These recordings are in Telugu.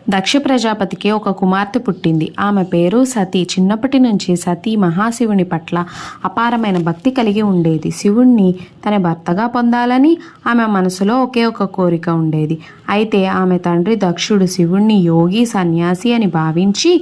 దక్ష ప్రజాపతికి ఒక కుమార్తె పుట్టింది. ఆమె పేరు సతి. చిన్నప్పటి నుంచి సతి మహాశివుని పట్ల అపారమైన భక్తి కలిగి ఉండేది. శివుణ్ణి తన భర్తగా పొందాలని ఆమె మనసులో ఒకే ఒక కోరిక ఉండేది. అయితే ఆమె తండ్రి దక్షుడు శివుణ్ణి యోగి, సన్యాసి అని భావించి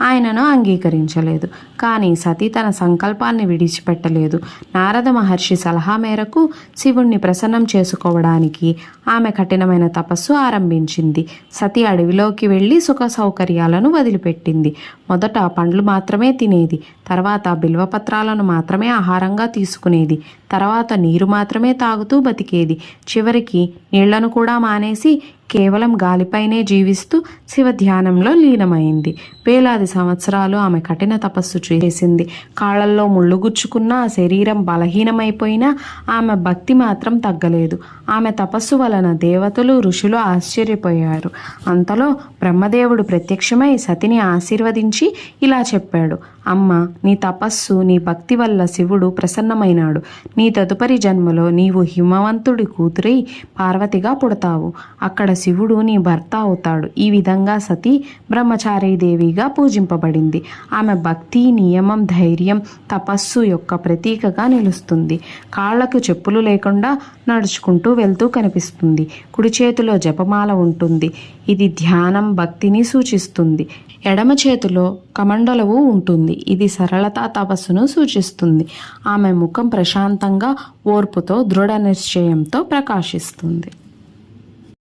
ఆయనను అంగీకరించలేదు. కానీ సతి తన సంకల్పాన్ని విడిచిపెట్టలేదు. నారద మహర్షి సలహా మేరకు శివుణ్ణి ప్రసన్నం చేసుకోవడానికి ఆమె కఠినమైన తపస్సు ఆరంభించింది. సతి అడవిలోకి వెళ్ళి సుఖ సౌకర్యాలను వదిలిపెట్టింది. మొదట పండ్లు మాత్రమే తినేది, తర్వాత బిల్వపత్రాలను మాత్రమే ఆహారంగా తీసుకునేది, తర్వాత నీరు మాత్రమే తాగుతూ బతికేది. చివరికి నీళ్లను కూడా మానేసి కేవలం గాలిపైనే జీవిస్తూ శివ ధ్యానంలో లీనమైంది. వేలాది సంవత్సరాలు ఆమె కఠిన తపస్సు చేసింది. కాళ్ళల్లో ముళ్ళు గుచ్చుకున్నా, శరీరం బలహీనమైపోయినా ఆమె భక్తి మాత్రం తగ్గలేదు. ఆమె తపస్సు వలన దేవతలు, ఋషులు ఆశ్చర్యపోయారు. అంతలో బ్రహ్మదేవుడు ప్రత్యక్షమై సతిని ఆశీర్వదించి ఇలా చెప్పాడు: అమ్మ, నీ తపస్సు, నీ భక్తి వల్ల శివుడు ప్రసన్నమైనాడు. నీ తదుపరి జన్మలో నీవు హిమవంతుడి కూతురై పార్వతిగా పుడతావు. అక్కడ శివుడు నీ భర్త అవుతాడు. ఈ విధంగా సతి బ్రహ్మచారీదేవిగా పూజింపబడింది. ఆమె భక్తి, నియమం, ధైర్యం, తపస్సు యొక్క ప్రతీకగా నిలుస్తుంది. కాళ్లకు చెప్పులు లేకుండా నడుచుకుంటూ వెళ్తూ కనిపిస్తుంది. కుడి చేతిలో జపమాల ఉంటుంది. ఇది ధ్యానం, భక్తిని సూచిస్తుంది. ఎడమ చేతిలో కమండలవు ఉంటుంది. ఇది సరళత, తపస్సును సూచిస్తుంది. ఆమె ముఖం ప్రశాంతంగా, ఓర్పుతో, దృఢ నిశ్చయంతో ప్రకాశిస్తుంది.